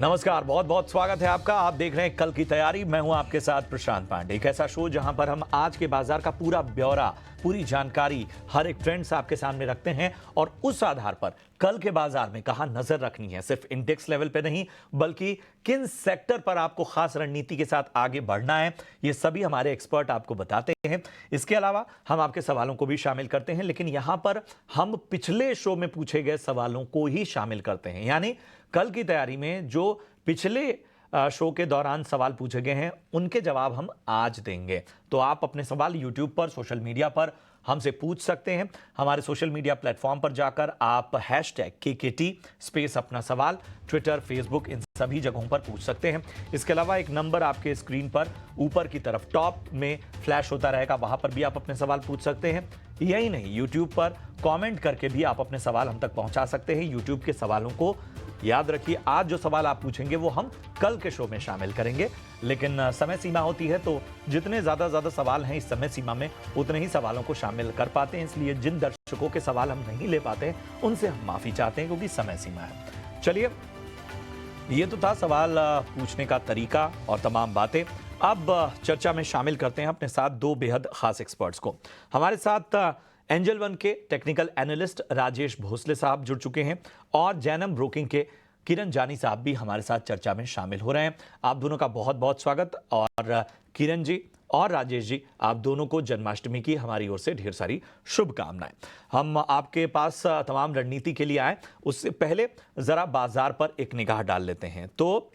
नमस्कार, बहुत बहुत स्वागत है आपका। आप देख रहे हैं कल की तैयारी। मैं हूं आपके साथ प्रशांत पांडे। एक ऐसा शो जहां पर हम आज के बाजार का पूरा ब्यौरा, पूरी जानकारी, हर एक ट्रेंड्स आपके सामने रखते हैं और उस आधार पर कल के बाजार में कहां नजर रखनी है, सिर्फ इंडेक्स लेवल पे नहीं बल्कि किन सेक्टर पर आपको खास रणनीति के साथ आगे बढ़ना है, ये सभी हमारे एक्सपर्ट आपको बताते हैं। इसके अलावा हम आपके सवालों को भी शामिल करते हैं, लेकिन यहां पर हम पिछले शो में पूछे गए सवालों को ही शामिल करते हैं। यानी कल की तैयारी में जो पिछले शो के दौरान सवाल पूछे गए हैं उनके जवाब हम आज देंगे। तो आप अपने सवाल यूट्यूब पर, सोशल मीडिया पर हमसे पूछ सकते हैं। हमारे सोशल मीडिया प्लेटफॉर्म पर जाकर आप #KKT स्पेस अपना सवाल ट्विटर, फेसबुक, इन सभी जगहों पर पूछ सकते हैं। इसके अलावा एक नंबर आपके स्क्रीन पर ऊपर की तरफ टॉप में फ्लैश होता रहेगा, वहां पर भी आप अपने सवाल पूछ सकते हैं। यही नहीं, यूट्यूब पर कमेंट करके भी आप अपने सवाल हम तक पहुंचा सकते हैं। यूट्यूब के सवालों को याद रखिए, आज जो सवाल आप पूछेंगे वो हम कल के शो में शामिल करेंगे, लेकिन समय सीमा होती है, तो जितने ज्यादा सवाल हैं इस समय सीमा में उतने ही सवालों को शामिल कर पाते हैं। इसलिए जिन दर्शकों के सवाल हम नहीं ले पाते हैं उनसे हम माफी चाहते हैं, क्योंकि समय सीमा है। चलिए, ये तो था सवाल पूछने का तरीका और तमाम बातें। अब चर्चा में शामिल करते हैं अपने साथ दो बेहद खास एक्सपर्ट्स को। हमारे साथ एंजल वन के टेक्निकल एनालिस्ट राजेश भोसले साहब जुड़ चुके हैं और जैनम ब्रोकिंग के किरण जानी साहब भी हमारे साथ चर्चा में शामिल हो रहे हैं। आप दोनों का बहुत बहुत स्वागत। और किरण जी और राजेश जी, आप दोनों को जन्माष्टमी की हमारी ओर से ढेर सारी शुभकामनाएं। हम आपके पास तमाम रणनीति के लिए आए, उससे पहले जरा बाजार पर एक निगाह डाल लेते हैं। तो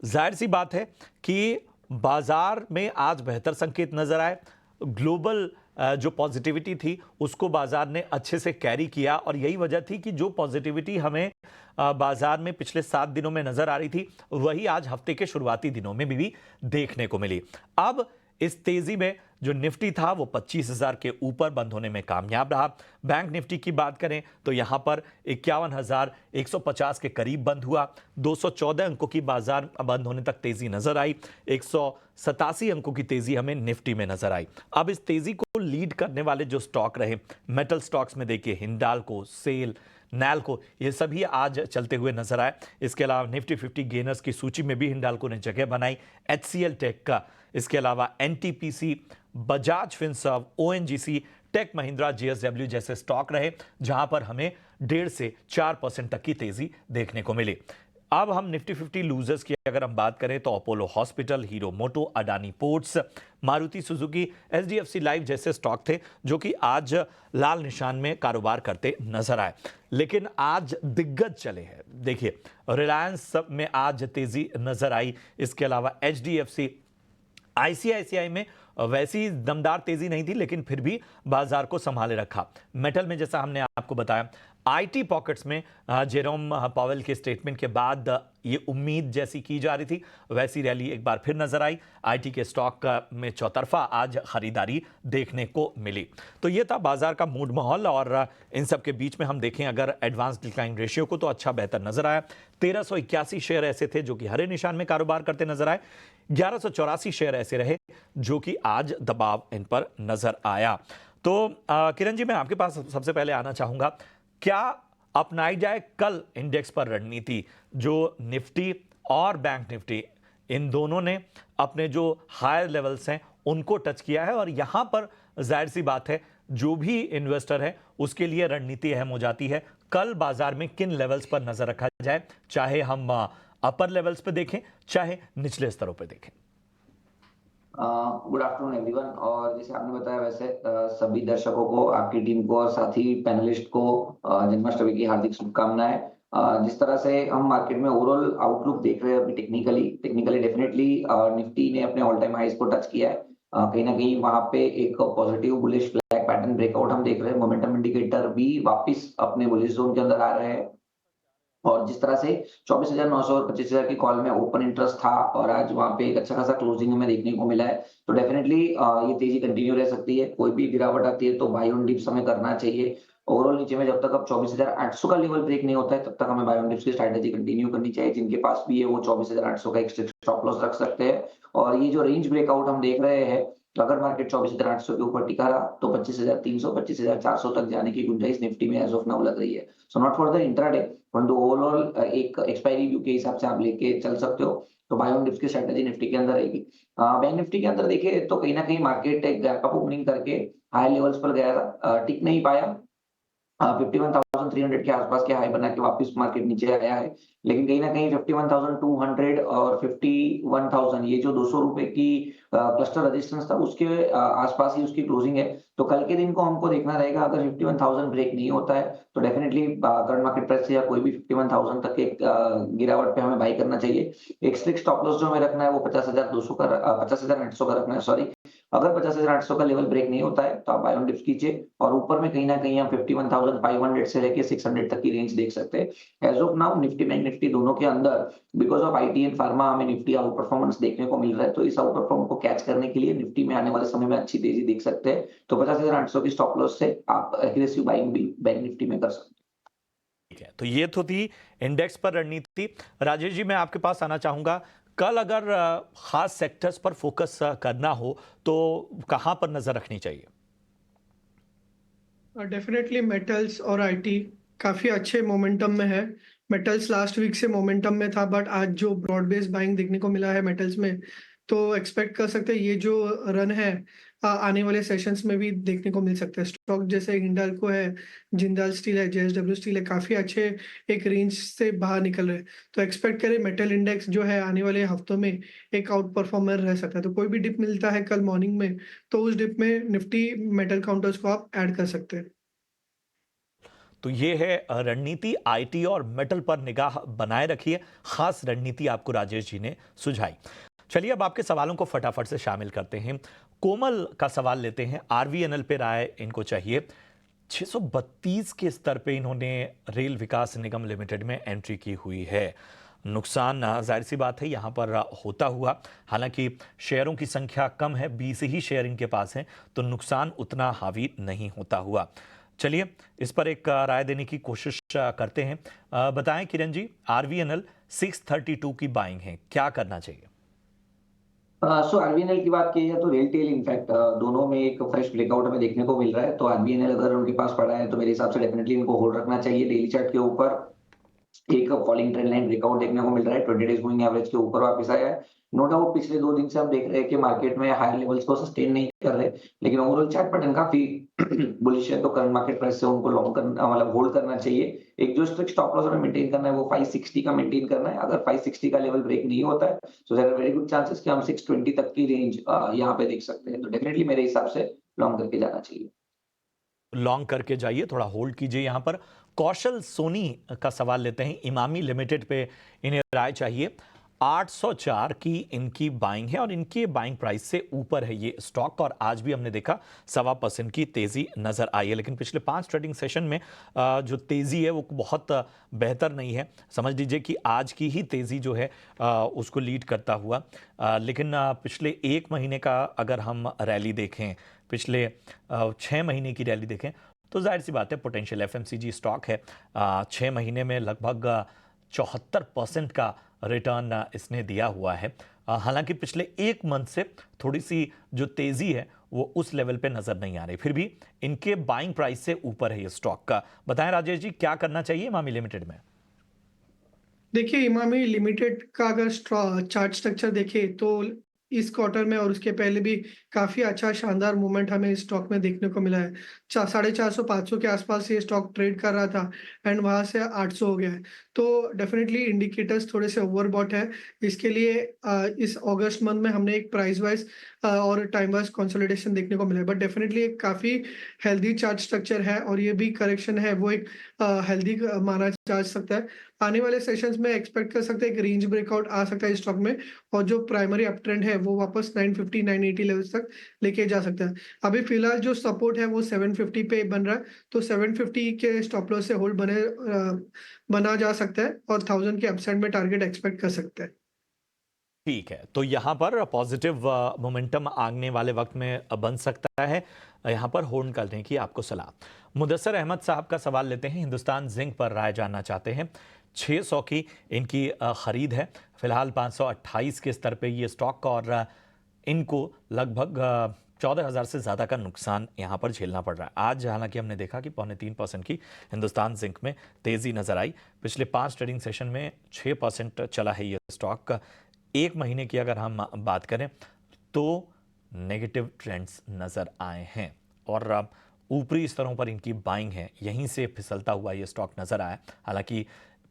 जाहिर सी बात है कि बाजार में आज बेहतर संकेत नजर आए। ग्लोबल जो पॉजिटिविटी थी उसको बाजार ने अच्छे से कैरी किया और यही वजह थी कि जो पॉजिटिविटी हमें बाजार में पिछले 7 दिनों में नजर आ रही थी वही आज हफ्ते के शुरुआती दिनों में भी देखने को मिली। अब इस तेजी में जो निफ्टी था वो 25,000 के ऊपर बंद होने में कामयाब रहा। बैंक निफ्टी की बात करें तो यहां पर 51,150 के करीब बंद हुआ। 214 अंकों की बाजार बंद होने तक तेजी नजर आई। 187 अंकों की तेजी हमें निफ्टी में नजर आई। अब इस तेजी को लीड करने वाले जो स्टॉक रहे, मेटल स्टॉक्स में देखिए हिंडाल्को, सेल, नैल्को, ये सभी आज चलते हुए नजर आए। इसके अलावा निफ्टी 50 गेनर्स की सूची में भी हिंडाल्को ने जगह बनाई। HCL टेक का, इसके अलावा NTPC, Bajaj Finserv, ONGC, Tech Mahindra, JSW जैसे स्टॉक रहे जहां पर हमें 1.5 से 4% तक की तेजी देखने को मिली। अब हम निफ्टी 50 लूजर्स की अगर हम बात करें तो Apollo hospital, Hero Moto, Adani ports, Maruti Suzuki, SDFC life जैसे स्टॉक थे जो कि आज लाल निशान में कारोबार करते नजर आए। लेकिन आज दिग्गज चले हैं। देखिए, रिलायंस में आज तेजी नजर आई। इसके अलावा HDFC, ICICI में वैसी दमदार तेजी नहीं थी, लेकिन फिर भी बाजार को संभाले रखा। मेटल में जैसा हमने आपको बताया, IT पॉकेट्स में जेरोम पावेल के स्टेटमेंट के बाद ये उम्मीद जैसी की जा रही थी वैसी रैली एक बार फिर नजर आई। IT के स्टॉक में चौतरफा आज खरीदारी देखने को मिली। तो ये था बाजार का मूड माहौल। और इन सब के बीच में हम देखें अगर एडवांस डिक्लाइन रेशियो को, तो अच्छा बेहतर नजर आया। 1381 शेयर ऐसे थे जो कि हरे निशान में कारोबार करते नजर आए। 1184 शेयर ऐसे रहे जो कि आज दबाव इन पर नजर आया। तो किरण जी, मैं आपके पास सबसे पहले आना चाहूंगा, क्या अपनाई जाए कल इंडेक्स पर रणनीति? जो निफ्टी और बैंक निफ्टी, इन दोनों ने अपने जो हायर लेवल्स हैं उनको टच किया है और यहां पर जाहिर सी बात है जो भी इन्वेस्टर है उसके लिए रणनीति अहम हो जाती है। कल बाजार में किन लेवल्स पर नजर रखा जाए, चाहे हम अपर लेवल्स पे देखें चाहे निचले स्तरों पे देखें। Good afternoon everyone. और जैसे आपने बताया वैसे सभी दर्शकों को, आपकी टीम को और साथ ही पैनलिस्ट को जन्माष्टमी की हार्दिक शुभकामनाएं। जिस तरह से हम मार्केट में ओवरऑल आउटलुक देख रहे हैं अभी टेक्निकली डेफिनेटली निफ्टी ने अपने ऑल टाइम हाईज को टच किया है। कहीं ना कहीं वहां पे एक positive bullish flag pattern breakout हम देख रहे हैं। मोमेंटम इंडिकेटर भी वापस अपने बुलिश जोन के अंदर आ रहे हैं। और जिस तरह से 24,900 और 25,000 की कॉल में ओपन इंटरेस्ट था और आज वहां पे एक अच्छा खासा क्लोजिंग हमें देखने को मिला है, तो डेफिनेटली ये तेजी कंटिन्यू रह सकती है। कोई भी गिरावट आती है तो बाय ऑन डिप्स हमें करना चाहिए। ओवरऑल नीचे में जब तक अब 24,800 का लेवल ब्रेक नहीं होता है तब तक हमें बाय ऑन डिप्स की स्ट्रैटेजी कंटिन्यू करनी चाहिए। जिनके पास भी है वो 24,800 का एक स्टॉप लॉस रख सकते हैं। और ये जो रेंज ब्रेकआउट हम देख रहे हैं, तो अगर मार्केट 24,800 के ऊपर टिका रहा तो 25,300 25,400 तक जाने की गुंजाइश निफ्टी में एज ऑफ नाउ लग रही है। So not for the intraday, परंतु ओवरऑल एक एक्सपायरी व्यू के हिसाब से आप लेके चल सकते हो। तो बाय ऑन डिप्स की स्ट्रैटेजी निफ्टी के अंदर रहेगी। बैंक निफ्टी के अंदर देखिए तो कहीं न कहीं मार्केट एक गैप अप ओपनिंग करके हाई लेवल्स पर गया था, टिक नहीं पाया। 51,300 के आसपास के हाई बना के वापस मार्केट नीचे आया है। लेकिन कहीं न कहीं 51,200 और 51,000 ये जो ₹200 की क्लस्टर रेजिस्टेंस था उसके आसपास ही उसकी क्लोजिंग है। तो कल के दिन को हमको देखना रहेगा, अगर 51,000 ब्रेक नहीं होता है तो डेफिनिटली करंट मार्केट प्राइस से या कोई भी 51,000 तक के गिरावट पे हमें बाय करना चाहिए। एक स्ट्रिक्ट स्टॉप लॉस जो हमें रखना है वो 50,200 का 50,800 का रखना है, सॉरी। अगर 50,800 का लेवल ब्रेक नहीं होता है तो आप बाय ऑन डिप्स कीजिए, और ऊपर में कहीं न कहीं हम 51,500 से लेके 600 तक की रेंज देख सकते हैं। As of now Nifty, bank Nifty दोनों के अंदर because of IT and pharma हमें निफ्टी आउट परफॉर्मेंस देखने को मिल रहा है। तो इस आउट परफॉर्म को कैच करने के लिए निफ्टी में आने वाले समय में अच्छी तेजी देख सकते हैं। तो 50,800 की स्टॉप लॉस से आप एग्रेसिव बाइंग भी बैंक निफ्टी में कर सकते हैं। ठीक है, तो ये तो थी इंडेक्स पर रणनीति। राजेश जी, मैं आपके पास आना चाहूंगा। कल अगर खास सेक्टर्स पर फोकस करना हो तो कहां पर नजर रखनी चाहिए? डेफिनेटली मेटल्स और आईटी काफ़ी अच्छे मोमेंटम में है। मेटल्स लास्ट वीक से मोमेंटम में था, बट आज जो ब्रॉड बेस्ड बाइंग देखने को मिला है मेटल्स में, तो एक्सपेक्ट कर सकते हैं ये जो रन है आने वाले सेशंस में भी देखने को मिल सकता है। स्टॉक जैसे हिंडाल्को है, जिंदाल स्टील है, जेएसडब्ल्यू स्टील है, काफ़ी अच्छे एक रेंज से बाहर निकल रहे हैं। तो एक्सपेक्ट करें मेटल इंडेक्स जो है आने वाले हफ्तों में एक आउट परफॉर्मर रह सकता है। तो कोई भी डिप मिलता है कल मॉर्निंग में, तो उस डिप में निफ्टी मेटल काउंटर्स को आप ऐड कर सकते हैं। तो ये है रणनीति। आईटी और मेटल पर निगाह बनाए रखिए, खास रणनीति आपको राजेश जी ने सुझाई। चलिए अब आपके सवालों को फटाफट से शामिल करते हैं। कोमल का सवाल लेते हैं। आरवीएनएल पे राय इनको चाहिए। 632 के स्तर पे इन्होंने रेल विकास निगम लिमिटेड में एंट्री की हुई है। नुकसान जाहिर सी बात है यहां पर होता हुआ, हालांकि शेयरों की संख्या कम है, 20 ही शेयर इनके पास हैं, तो नुकसान उतना हावी नहीं होता हुआ। चलिए इस पर एक राय देने की कोशिश करते हैं। बताएं किरण जी, आरवीएनएल 632 की बाइंग है, क्या करना चाहिए? सो आरबीएनएल की बात की जाए तो रेल टेल इनफैक्ट दोनों में एक फ्रेश ब्रेकआउट हमें देखने को मिल रहा है। तो आरबीएनएल अगर उनके पास पड़ा है तो मेरे हिसाब से डेफिनेटली इनको होल्ड रखना चाहिए। डेली चार्ट के ऊपर एक फॉलिंग ट्रेंड लाइन ब्रेकआउट देखने को मिल रहा है, 20 डेज मूविंग एवरेज के ऊपर वापस आया है। नो डाउट पिछले 2 दिन से हम देख रहे हैं कि मार्केट में हायर लेवल्स को सस्टेन नहीं कर रहे, लेकिन ओवरऑल चार्ट पैटर्न काफी बुलिश है। तो करंट मार्केट प्राइस से उनको लॉन्ग करना, मतलब होल्ड करना चाहिए। एक जो स्ट्रिक्ट स्टॉप लॉस हमें मेंटेन करना है वो 560 का मेंटेन करना है। अगर 560 का लेवल ब्रेक नहीं होता है तो there are very good chances कि हम 620 तक की रेंज यहाँ पे देख सकते हैं। तो डेफिनेटली मेरे हिसाब से लॉन्ग करके जाना चाहिए। लॉन्ग करके जाइए, थोड़ा होल्ड कीजिए। यहां पर कौशल सोनी का सवाल लेते हैं। इमामी लिमिटेड पे इन्हें राय चाहिए। 804 की इनकी बाइंग है और इनके बाइंग प्राइस से ऊपर है ये स्टॉक, और आज भी हमने देखा 1.25% की तेजी नजर आई है। लेकिन पिछले 5 ट्रेडिंग सेशन में जो तेजी है वो बहुत बेहतर नहीं है। समझ लीजिए कि आज की ही तेजी जो है उसको लीड करता हुआ। लेकिन पिछले 1 महीने का अगर हम रैली देखें, पिछले 6 महीने की रैली देखें, तो जाहिर सी बात है पोटेंशियल एफएमसीजी स्टॉक है। 6 महीने में लगभग 74% का रिटर्न इसने दिया हुआ है। हालांकि पिछले 1 मंथ से थोड़ी सी जो तेजी है वो उस लेवल पे नजर नहीं आ रही, फिर भी इनके बाइंग प्राइस से ऊपर है ये स्टॉक का। बताएं राजेश जी, क्या करना चाहिए इमामी लिमिटेड में? देखिए, इमामी लिमिटेड का अगर चार्ट स्ट्रक्चर देखें तो इस क्वार्टर में और उसके पहले भी काफी अच्छा शानदार मूवमेंट हमें इस स्टॉक में देखने को मिला है। 450-500 के आसपास ये स्टॉक ट्रेड कर रहा था एंड वहां से 800 हो गया है। तो डेफिनेटली इंडिकेटर्स थोड़े से ओवरबॉट है। इसके लिए इस अगस्त मंथ में हमने एक प्राइस वाइज और टाइम वाइज कंसोलिडेशन देखने को मिला है, बट डेफिनेटली एक काफी हेल्दी चार्ट स्ट्रक्चर है और ये भी करेक्शन है वो एक हेल्दी माना जा सकता है। आने वाले सेशंस में एक्सपेक्ट कर सकते हैं एक रेंज ब्रेकआउट आ सकता है इस स्टॉक में, और जो प्राइमरी अप ट्रेंड है वो वापस 950 980 लेवल्स तक लेके जा सकता है। अभी फिलहाल जो सपोर्ट है वो 750 पे बन रहा है, तो 750 के स्टॉप लॉस से होल्ड बना जा सकता है और 1000 के अपसाइड में टारगेट एक्सपेक्ट कर सकते हैं। ठीक है, तो यहां पर पॉजिटिव मोमेंटम आने वाले वक्त में बन सकता है। यहां पर होल्ड करने की आपको सलाह। मुदस्सर अहमद साहब का सवाल लेते हैं। हिंदुस्तान जिंक पर राय जानना चाहते हैं। 600 की इनकी खरीद है, फिलहाल 528 के स्तर पे ये स्टॉक, और इनको लगभग 14,000 से ज़्यादा का नुकसान यहाँ पर झेलना पड़ रहा है। आज हालांकि हमने देखा कि 3.25% की हिंदुस्तान जिंक में तेज़ी नजर आई। पिछले 5 ट्रेडिंग सेशन में 6% चला है ये स्टॉक। एक महीने की अगर हम बात करें तो नेगेटिव ट्रेंड्स नज़र आए हैं और ऊपरी स्तरों पर इनकी बाइंग है, यहीं से फिसलता हुआ ये स्टॉक नज़र आया। हालांकि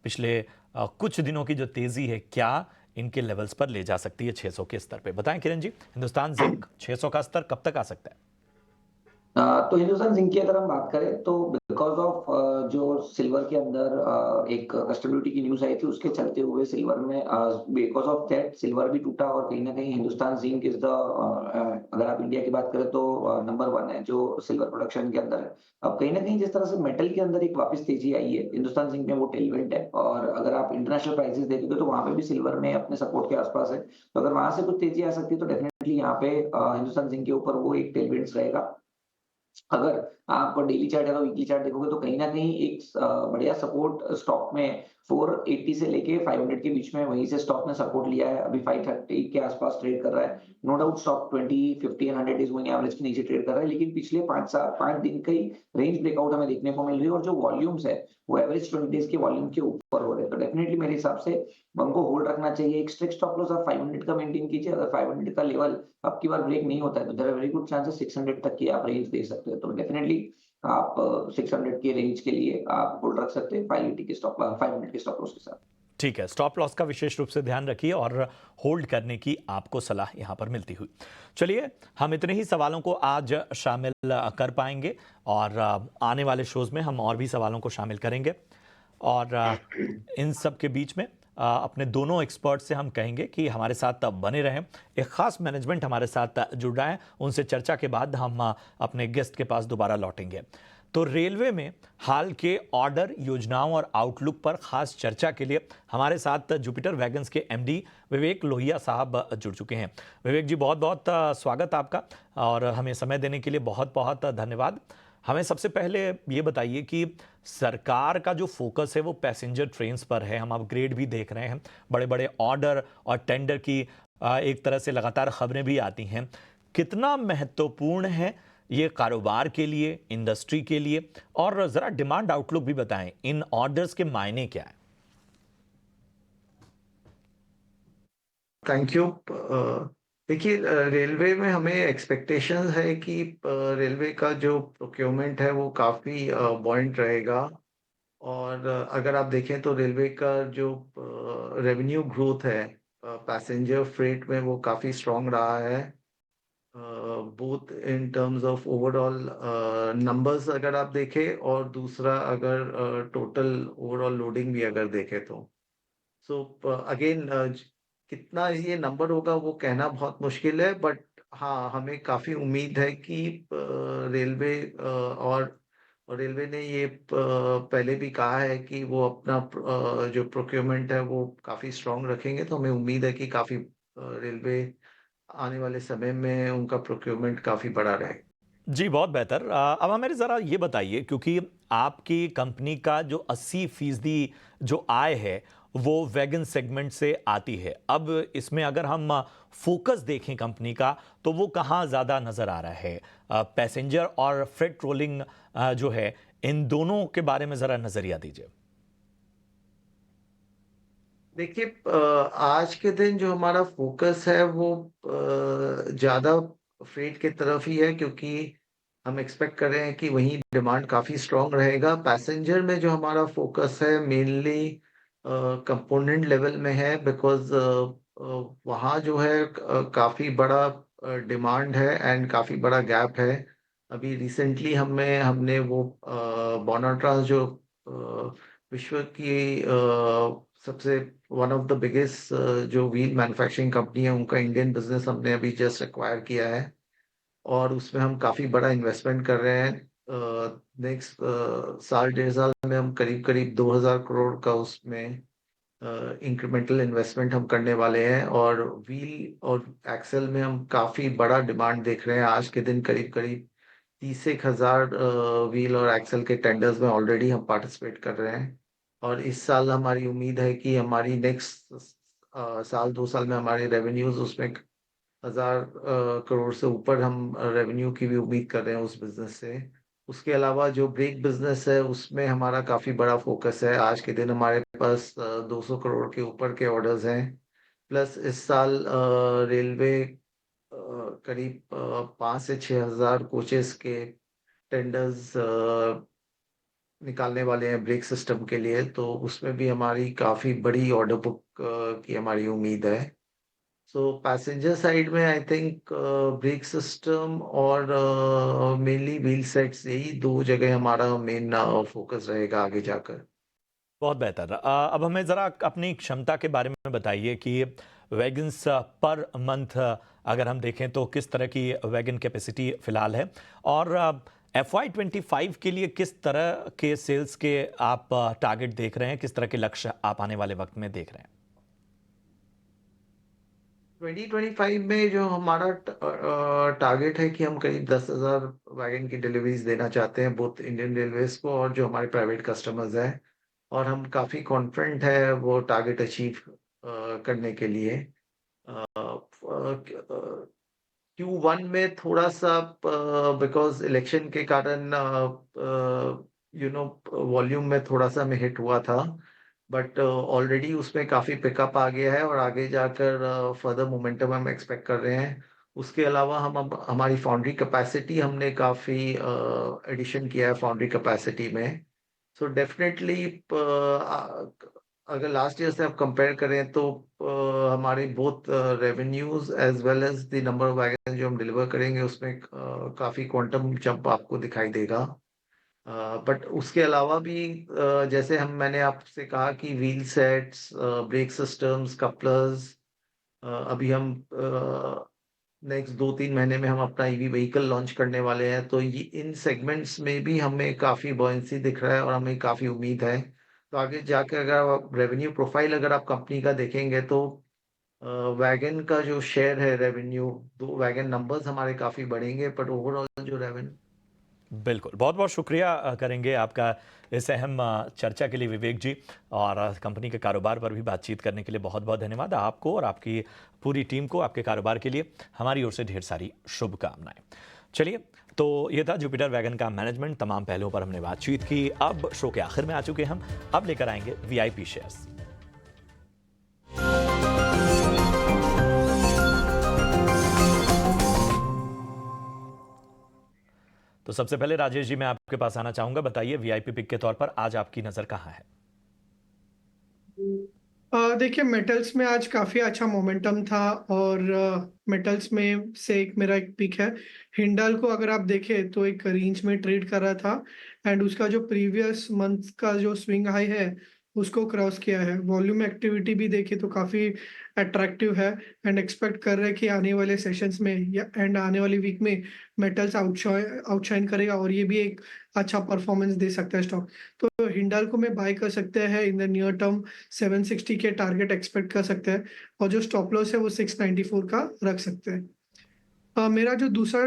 पिछले कुछ दिनों की जो तेज़ी है क्या इनके लेवल्स पर ले जा सकती है 600 के स्तर पे? बताएं किरण जी, हिंदुस्तान जिंक 600 का स्तर कब तक आ सकता है? तो हिंदुस्तान जिंक की अगर हम बात करें तो बिकॉज ऑफ जो सिल्वर के अंदर एक कस्टम ड्यूटी की न्यूज आई थी, उसके चलते हुए सिल्वर में बिकॉज ऑफ दैट सिल्वर भी टूटा और कहीं ना कहीं हिंदुस्तान जिंक इज द, अगर आप इंडिया की बात करें तो नंबर 1 है जो सिल्वर प्रोडक्शन के अंदर है। अब कहीं ना कहीं जिस तरह से मेटल के अंदर एक वापस तेजी आई है, हिंदुस्तान जिंक में वो टेलविंड है। और अगर आप इंटरनेशनल प्राइसेस देखोगे तो वहां पे भी सिल्वर में अपने सपोर्ट के आसपास है। तो अगर वहां से कुछ तेजी आ सकती है तो डेफिनेटली यहाँ पे हिंदुस्तान जिंक के ऊपर वो एक टेलविंड्स रहेगा। अगर आप डेली चार्ट या तो वीकली चार्ट देखोगे तो कहीं न कहीं एक बढ़िया सपोर्ट स्टॉक में 480 से लेके 500 के बीच में, वहीं से स्टॉक ने सपोर्ट लिया है। अभी 530 के आसपास ट्रेड कर रहा है। No doubt stock 20, 50 and 100 days moving average के नीचे ट्रेड कर रहा है, लेकिन पिछले 5 दिन का ही रेंज ब्रेकआउट हमें देखने को मिल रही है और जो वॉल्यूम्स है वो एवरेज 20 डेज के वॉल्यूम के ऊपर हो रहे हैं। तो डेफिनिटली मेरे हिसाब से हमको होल्ड रखना चाहिए। एक स्ट्रिक्ट स्टॉप लॉस आप 500 का मेंटेन कीजिए। अगर 500 का लेवल अब की बार ब्रेक नहीं होता है तो there are very good chances 600 तक की आप रेंज दे सकते हो। तो डेफिनेटली आप 600 के रेंज के लिए आप होल्ड रख सकते हैं 580 के स्टॉप 500 के स्टॉप लॉस के साथ। ठीक है, स्टॉप लॉस का विशेष रूप से ध्यान रखिए और होल्ड करने की आपको सलाह यहां पर मिलती हुई। चलिए, हम इतने ही सवालों को आज शामिल कर पाएंगे और आने वाले शोज में हम और भी सवालों को शामिल करेंगे। और इन सब के बीच में अपने दोनों एक्सपर्ट से हम कहेंगे कि हमारे साथ बने रहें। एक खास मैनेजमेंट हमारे साथ जुड़ रहा है, उनसे चर्चा के बाद हम अपने गेस्ट के पास दोबारा लौटेंगे। तो रेलवे में हाल के ऑर्डर, योजनाओं और आउटलुक पर खास चर्चा के लिए हमारे साथ जुपिटर वैगन्स के एमडी विवेक लोहिया साहब जुड़ चुके हैं। विवेक जी, बहुत बहुत स्वागत आपका और हमें समय देने के लिए बहुत बहुत धन्यवाद। हमें सबसे पहले ये बताइए कि सरकार का जो फोकस है वो पैसेंजर ट्रेन्स पर है। हम अपग्रेड भी देख रहे हैं, बड़े बड़े ऑर्डर और टेंडर की एक तरह से लगातार खबरें भी आती हैं। कितना महत्वपूर्ण है ये कारोबार के लिए, इंडस्ट्री के लिए? और जरा डिमांड आउटलुक भी बताएं, इन ऑर्डर्स के मायने क्या है? Thank you. देखिए, रेलवे में हमें एक्सपेक्टेशन है कि रेलवे का जो प्रोक्योरमेंट है वो काफ़ी बॉयंट रहेगा। और अगर आप देखें तो रेलवे का जो रेवेन्यू ग्रोथ है पैसेंजर फ्रेट में वो काफ़ी स्ट्रॉन्ग रहा है, both in terms of overall numbers अगर आप देखें, और दूसरा अगर टोटल ओवरऑल लोडिंग भी अगर देखें तो। सो अगेन कितना ये नंबर होगा वो कहना बहुत मुश्किल है, बट हाँ, हमें काफ़ी उम्मीद है कि रेलवे और रेलवे ने ये पहले भी कहा है कि वो अपना जो प्रोक्योरमेंट है वो काफ़ी स्ट्रॉन्ग रखेंगे। तो हमें उम्मीद है कि काफ़ी रेलवे आने वाले समय में उनका प्रोक्योरमेंट काफ़ी बड़ा रहेगा। जी, बहुत बेहतर। अब हमें ज़रा ये बताइए, क्योंकि आपकी कंपनी का जो 80% जो आय है वो वैगन सेगमेंट से आती है। अब इसमें अगर हम फोकस देखें कंपनी का तो वो कहाँ ज़्यादा नज़र आ रहा है? पैसेंजर और फ्रेट रोलिंग जो है, इन दोनों के बारे में ज़रा नज़रिया दीजिए। देखिए, आज के दिन जो हमारा फोकस है वो ज़्यादा फ्रेट की तरफ ही है, क्योंकि हम एक्सपेक्ट कर रहे हैं कि वहीं डिमांड काफ़ी स्ट्रॉन्ग रहेगा। पैसेंजर में जो हमारा फोकस है मेनली कंपोनेंट लेवल में है, बिकॉज़ वहाँ जो है काफ़ी बड़ा डिमांड है एंड काफ़ी बड़ा गैप है। अभी रिसेंटली हमने वो बोनाट्रांस जो विश्व की सबसे वन ऑफ द बिगेस्ट जो व्हील मैन्युफैक्चरिंग कंपनी है, उनका इंडियन बिजनेस हमने अभी जस्ट एक्वायर किया है और उसमें हम काफ़ी बड़ा इन्वेस्टमेंट कर रहे हैं। नेक्स्ट साल 1.5 साल में हम करीब करीब 2000 करोड़ का उसमें इंक्रीमेंटल इन्वेस्टमेंट हम करने वाले हैं। और व्हील और एक्सेल में हम काफ़ी बड़ा डिमांड देख रहे हैं। आज के दिन करीब करीब 30,000 व्हील और एक्सेल के टेंडर्स में ऑलरेडी हम पार्टिसिपेट कर रहे हैं। और इस साल हमारी उम्मीद है कि हमारी नेक्स्ट साल 2 साल में हमारे रेवेन्यूज उसमें 1000 करोड़ से ऊपर हम रेवेन्यू की भी उम्मीद कर रहे हैं उस बिजनेस से। उसके अलावा जो ब्रेक बिजनेस है उसमें हमारा काफी बड़ा फोकस है। आज के दिन हमारे पास 200 करोड़ के ऊपर के ऑर्डर्स हैं। प्लस इस साल रेलवे करीब 5 से 6 हजार कोचेस के टेंडर्स निकालने वाले हैं ब्रेक सिस्टम के लिए, तो उसमें भी हमारी काफी बड़ी ऑर्डर बुक की हमारी उम्मीद है। सो पैसेंजर साइड में आई थिंक ब्रेक सिस्टम और मेनली व्हील सेट्स, यही दो जगह हमारा मेन फोकस रहेगा आगे जाकर। बहुत बेहतर। अब हमें ज़रा अपनी क्षमता के बारे में बताइए कि वैगन्स पर मंथ अगर हम देखें तो किस तरह की वैगन कैपेसिटी फ़िलहाल है, और FY25 के लिए किस तरह के सेल्स के आप टारगेट देख रहे हैं, किस तरह के लक्ष्य आप आने वाले वक्त में देख रहे हैं? 2025 में जो हमारा टारगेट है कि हम करीब 10,000 वैगन की डिलीवरीज देना चाहते हैं, बोथ इंडियन रेलवेज को और जो हमारे प्राइवेट कस्टमर्स हैं। और हम काफी कॉन्फिडेंट है वो टारगेट अचीव करने के लिए। Q1 में थोड़ा सा बिकॉज इलेक्शन के कारण वॉल्यूम में थोड़ा सा हमें हिट हुआ था, बट ऑलरेडी उसमें काफी पिकअप आ गया है और आगे जाकर फर्दर मोमेंटम हम एक्सपेक्ट कर रहे हैं। उसके अलावा हम अब हमारी फाउंड्री कैपेसिटी हमने काफी एडिशन किया है फाउंड्री कैपेसिटी में। सो डेफिनेटली अगर लास्ट ईयर से आप कंपेयर करें तो हमारे both revenues as well as the number of wagon जो हम डिलीवर करेंगे उसमें काफी क्वांटम जंप आपको दिखाई देगा। बट उसके अलावा भी जैसे मैंने आपसे कहा कि wheel sets, brake systems, couplers, अभी हम नेक्स्ट 2-3 महीने में हम अपना ईवी व्हीकल लॉन्च करने वाले हैं, तो ये इन सेगमेंट्स में भी हमें काफी बॉयंसी दिख रहा है और हमें काफी उम्मीद है। तो आगे जाकर अगर आप रेवेन्यू प्रोफाइल अगर आप कंपनी का देखेंगे तो वैगन का जो शेयर है रेवेन्यू, दो वैगन नंबर्स हमारे काफी बढ़ेंगे, बट ओवरऑल जो रेवेन्यू। बिल्कुल, बहुत बहुत शुक्रिया करेंगे आपका इस अहम चर्चा के लिए विवेक जी, और कंपनी के कारोबार पर भी बातचीत करने के लिए बहुत बहुत धन्यवाद आपको और आपकी पूरी टीम को। आपके कारोबार के लिए हमारी ओर से ढेर सारी शुभकामनाएं। चलिए, तो ये था जुपिटर वैगन का मैनेजमेंट। तमाम पहलुओं पर हमने बातचीत की। अब शो के आखिर में आ चुके हम, अब लेकर आएंगे VIP शेयर्स। तो सबसे पहले राजेश जी, मैं आपके पास आना चाहूंगा। बताइए, VIP पिक के तौर पर आज आपकी नजर कहाँ है? देखिए, मेटल्स में आज काफी अच्छा मोमेंटम था, और मेटल्स में से मेरा एक पिक है हिंडाल को। अगर आप देखें तो एक रेंज में ट्रेड कर रहा था, एंड उसका जो प्रीवियस मंथ का जो स्विंग हाई है उसको क्रॉस किया है। वॉल्यूम एक्टिविटी भी देखे तो काफी अट्रैक्टिव है, एंड एक्सपेक्ट कर रहे हैं कि आने वाले सेशंस में या एंड आने वाली वीक में मेटल्स आउटशाइन करेगा, और ये भी एक अच्छा परफॉर्मेंस दे सकता है स्टॉक। तो हिंडाल को मैं बाय कर सकते हैं इन द नियर टर्म। 760 के टारगेट एक्सपेक्ट कर सकते हैं, और जो स्टॉप लॉस है वो 694 का रख सकते हैं। मेरा जो दूसरा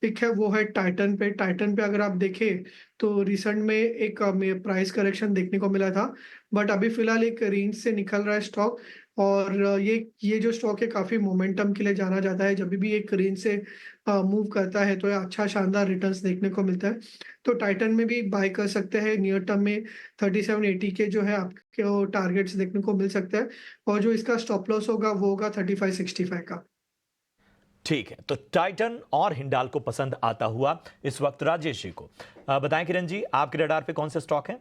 पिक है वो है टाइटन पे। टाइटन पे अगर आप देखें तो रिसेंट में एक प्राइस करेक्शन देखने को मिला था, बट अभी फिलहाल एक रेंज से निकल रहा है स्टॉक। और ये जो स्टॉक है काफी मोमेंटम के लिए जाना जाता है। जब भी एक रेंज से मूव करता है तो ये अच्छा शानदार रिटर्न्स देखने को मिलता है। तो टाइटन में भी बाय कर सकते हैं नियर टर्म में। 3780 के जो है आपके टारगेट्स देखने को मिल सकते हैं, और जो इसका स्टॉप लॉस होगा वो होगा 3565 का। ठीक है, तो टाइटन और हिंडाल को पसंद आता हुआ इस वक्त राजेश जी को। बताएं किरण जी, आपके रडार पे कौन से स्टॉक हैं?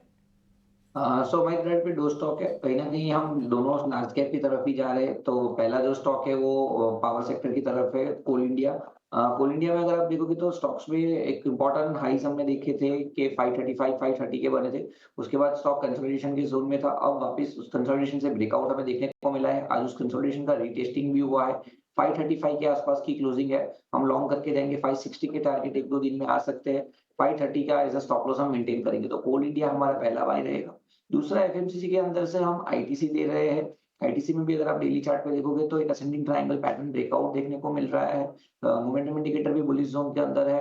सो माई ट्रेड पे दो स्टॉक है। कहीं ना कहीं हम दोनों लार्ज कैप की तरफ ही जा रहे हैं। तो पहला जो स्टॉक है वो पावर सेक्टर की तरफ है, कोल इंडिया। कोल इंडिया में अगर आप देखोगे तो स्टॉक्स में एक इंपॉर्टेंट हाईज हमने देखे थे कि 535 530 के बने थे। उसके बाद स्टॉक कंसोलिडेशन के जोन में था, अब वापस उस कंसोलिडेशन से ब्रेकआउट हमें देखने को मिला है। आज उस कंसोलिडेशन का रीटेस्टिंग भी हुआ है। 535 के आसपास की क्लोजिंग है। हम लॉन्ग करके जाएंगे। 560 के टारगेट एक दो दिन में आ सकते हैं। 530 का एज अ स्टॉप लॉस हम मेंटेन करेंगे। तो कोल इंडिया हमारा पहला बाय रहेगा। दूसरा एफएमसीजी के अंदर से हम आईटीसी दे रहे हैं। आईटीसी में भी अगर आप डेली चार्ट पे देखोगे तो एक असेंडिंग ट्रायंगल पैटर्न ब्रेकआउट देखने को मिल रहा है। मोमेंटम इंडिकेटर भी बुलिश जोन के अंदर है।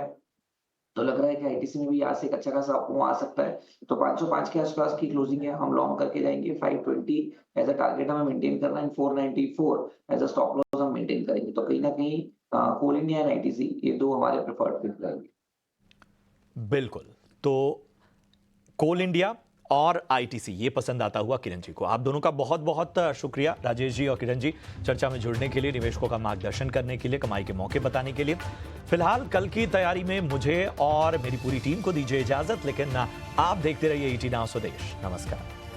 तो लग रहा है कि आईटीसी में भी यहाँ से एक अच्छा खासा वो आ सकता है। तो 505 के आसपास की क्लोजिंग है, हम लॉन्ग करके जाएँगे। 520 एज़ अ टारगेट हमें मेंटेन करना है, 494 एज़ अ स्टॉप लॉस हम मेंटेन करेंगे। तो कहीं न कहीं कोल इंडिया एंड आईटीसी ये 2 हमारे प्रेफर्ड पिक रहेंगे। बिल्कुल। तो कोल इंडिया और आईटीसी ये पसंद आता हुआ किरण जी को। आप दोनों का बहुत बहुत शुक्रिया, राजेश जी और किरण जी, चर्चा में जुड़ने के लिए, निवेशकों का मार्गदर्शन करने के लिए, कमाई के मौके बताने के लिए। फिलहाल कल की तैयारी में मुझे और मेरी पूरी टीम को दीजिए इजाजत, लेकिन आप देखते रहिए ईटी नाउ स्वदेश। नमस्कार।